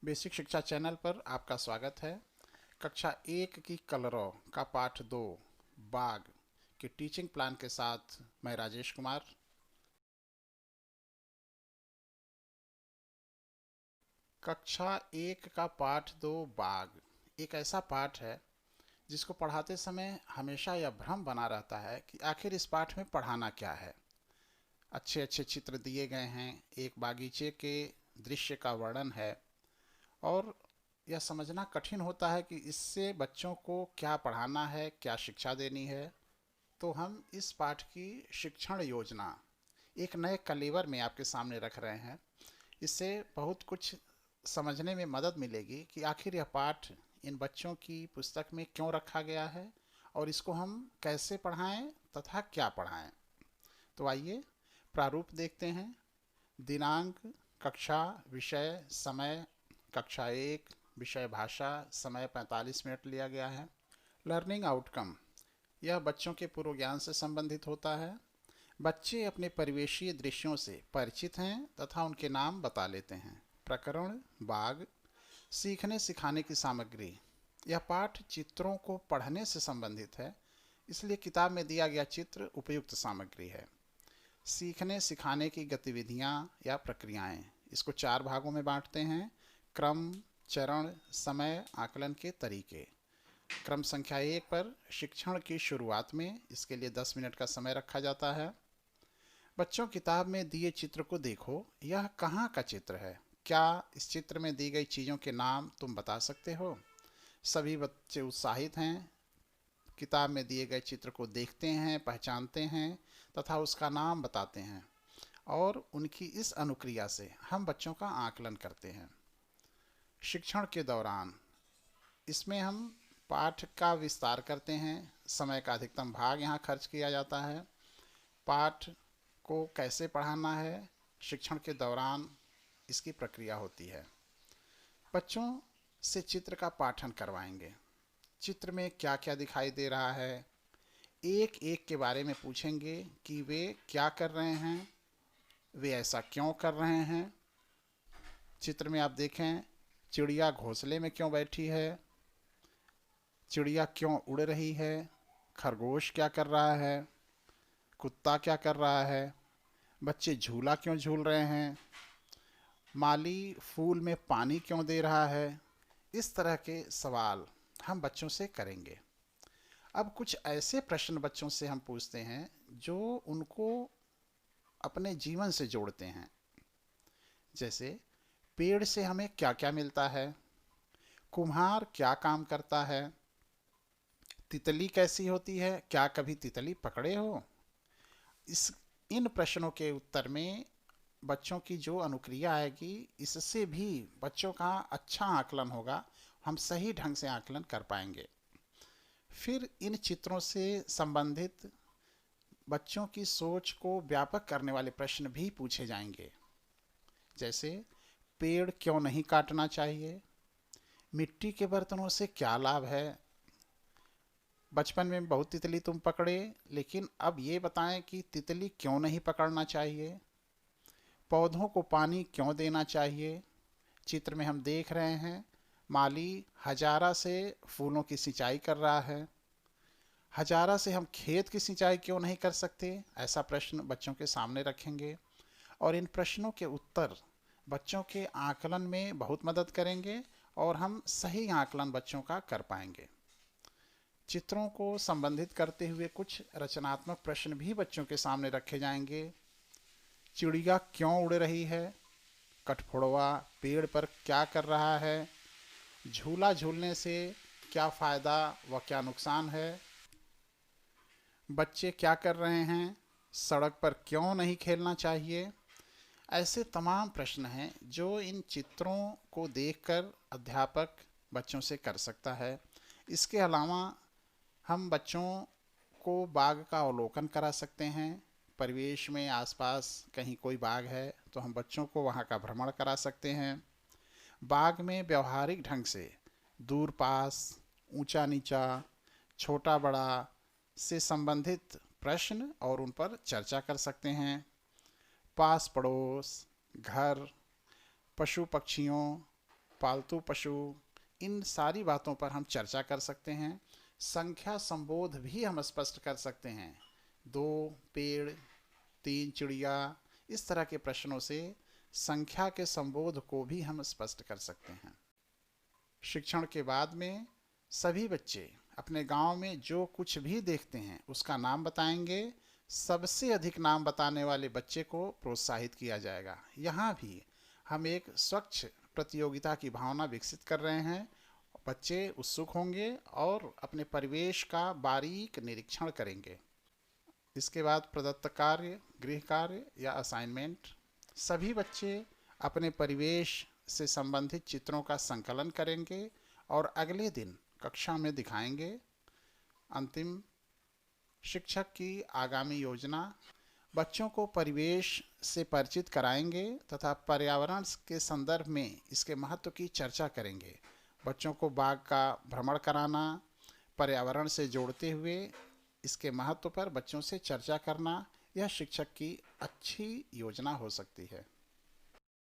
Basic शिक्षा channel पर आपका स्वागत है। कक्षा 1 की कलरव का पाठ 2 बाग के टीचिंग प्लान के साथ मैं राजेश कुमार। कक्षा 1 का पाठ 2 बाग एक ऐसा पाठ है जिसको पढ़ाते समय हमेशा यह भ्रम बना रहता है कि आखिर इस पाठ में पढ़ाना क्या है। अच्छे अच्छे चित्र दिए गए हैं, एक बागीचे के दृश्य का वर्णन है और यह समझना कठिन होता है कि इससे बच्चों को क्या पढ़ाना है, क्या शिक्षा देनी है। तो हम इस पाठ की शिक्षण योजना एक नए कलेवर में आपके सामने रख रहे हैं। इससे बहुत कुछ समझने में मदद मिलेगी कि आखिर यह पाठ इन बच्चों की पुस्तक में क्यों रखा गया है और इसको हम कैसे पढ़ाएं तथा क्या पढ़ाएं। तो आइए प्रारूप देखते हैं। दिनांक, कक्षा, विषय, समय, कक्षा 1, विषय भाषा, समय 45 मिनट लिया गया है। लर्निंग आउटकम, यह बच्चों के पूर्व ज्ञान से संबंधित होता है। बच्चे अपने परिवेशीय दृश्यों से परिचित हैं तथा उनके नाम बता लेते हैं। प्रकरण बाग, सीखने सिखाने की सामग्री, यह पाठ चित्रों को पढ़ने से संबंधित है, इसलिए किताब में दिया गया चित्र उपयुक्त सामग्री है। सीखने सिखाने की गतिविधियाँ या प्रक्रियाएं, इसको 4 भागों में बांटते हैं। क्रम, चरण, समय, आकलन के तरीके। क्रम संख्या 1 पर शिक्षण की शुरुआत में इसके लिए 10 मिनट का समय रखा जाता है। बच्चों, किताब में दिए चित्र को देखो, यह कहाँ का चित्र है? क्या इस चित्र में दी गई चीज़ों के नाम तुम बता सकते हो? सभी बच्चे उत्साहित हैं, किताब में दिए गए चित्र को देखते हैं, पहचानते हैं तथा उसका नाम बताते हैं और उनकी इस अनुक्रिया से हम बच्चों का आकलन करते हैं। शिक्षण के दौरान इसमें हम पाठ का विस्तार करते हैं, समय का अधिकतम भाग यहाँ खर्च किया जाता है। पाठ को कैसे पढ़ाना है, शिक्षण के दौरान इसकी प्रक्रिया होती है। बच्चों से चित्र का पाठन करवाएंगे। चित्र में क्या क्या दिखाई दे रहा है, एक एक के बारे में पूछेंगे कि वे क्या कर रहे हैं, वे ऐसा क्यों कर रहे हैं। चित्र में आप देखें, चिड़िया घोंसले में क्यों बैठी है, चिड़िया क्यों उड़ रही है, खरगोश क्या कर रहा है, कुत्ता क्या कर रहा है, बच्चे झूला क्यों झूल रहे हैं, माली फूल में पानी क्यों दे रहा है। इस तरह के सवाल हम बच्चों से करेंगे। अब कुछ ऐसे प्रश्न बच्चों से हम पूछते हैं जो उनको अपने जीवन से जोड़ते हैं। जैसे, पेड़ से हमें क्या क्या मिलता है, कुम्हार क्या काम करता है, तितली कैसी होती है, क्या कभी तितली पकड़े हो। इस इन प्रश्नों के उत्तर में बच्चों की जो अनुक्रिया आएगी, इससे भी बच्चों का अच्छा आकलन होगा, हम सही ढंग से आकलन कर पाएंगे। फिर इन चित्रों से संबंधित बच्चों की सोच को व्यापक करने वाले प्रश्न भी पूछे जाएंगे। जैसे, पेड़ क्यों नहीं काटना चाहिए, मिट्टी के बर्तनों से क्या लाभ है, बचपन में बहुत तितली तुम पकड़े, लेकिन अब ये बताएं कि तितली क्यों नहीं पकड़ना चाहिए, पौधों को पानी क्यों देना चाहिए। चित्र में हम देख रहे हैं, माली हजारा से फूलों की सिंचाई कर रहा है, हजारा से हम खेत की सिंचाई क्यों नहीं कर सकते, ऐसा प्रश्न बच्चों के सामने रखेंगे। और इन प्रश्नों के उत्तर बच्चों के आकलन में बहुत मदद करेंगे और हम सही आकलन बच्चों का कर पाएंगे। चित्रों को संबंधित करते हुए कुछ रचनात्मक प्रश्न भी बच्चों के सामने रखे जाएंगे। चिड़िया क्यों उड़ रही है, कठफोड़वा पेड़ पर क्या कर रहा है, झूला झूलने से क्या फ़ायदा व क्या नुकसान है, बच्चे क्या कर रहे हैं, सड़क पर क्यों नहीं खेलना चाहिए। ऐसे तमाम प्रश्न हैं जो इन चित्रों को देखकर अध्यापक बच्चों से कर सकता है। इसके अलावा हम बच्चों को बाग का अवलोकन करा सकते हैं। परिवेश में आसपास कहीं कोई बाग है तो हम बच्चों को वहाँ का भ्रमण करा सकते हैं। बाग में व्यवहारिक ढंग से दूर पास, ऊंचा नीचा, छोटा बड़ा से संबंधित प्रश्न और उन पर चर्चा कर सकते हैं। पास पड़ोस, घर, पशु पक्षियों पालतू पशु, इन सारी बातों पर हम चर्चा कर सकते हैं। संख्या संबोध भी हम स्पष्ट कर सकते हैं। 2 पेड़, 3 चिड़िया, इस तरह के प्रश्नों से संख्या के संबोध को भी हम स्पष्ट कर सकते हैं। शिक्षण के बाद में सभी बच्चे अपने गांव में जो कुछ भी देखते हैं उसका नाम बताएंगे। सबसे अधिक नाम बताने वाले बच्चे को प्रोत्साहित किया जाएगा। यहाँ भी हम एक स्वच्छ प्रतियोगिता की भावना विकसित कर रहे हैं। बच्चे उत्सुक होंगे और अपने परिवेश का बारीक निरीक्षण करेंगे। इसके बाद प्रदत्त कार्य, गृह कार्य या असाइनमेंट, सभी बच्चे अपने परिवेश से संबंधित चित्रों का संकलन करेंगे और अगले दिन कक्षा में दिखाएंगे। अंतिम, शिक्षक की आगामी योजना, बच्चों को परिवेश से परिचित कराएंगे तथा पर्यावरण के संदर्भ में इसके महत्व की चर्चा करेंगे। बच्चों को बाग का भ्रमण कराना, पर्यावरण से जोड़ते हुए इसके महत्व पर बच्चों से चर्चा करना, यह शिक्षक की अच्छी योजना हो सकती है।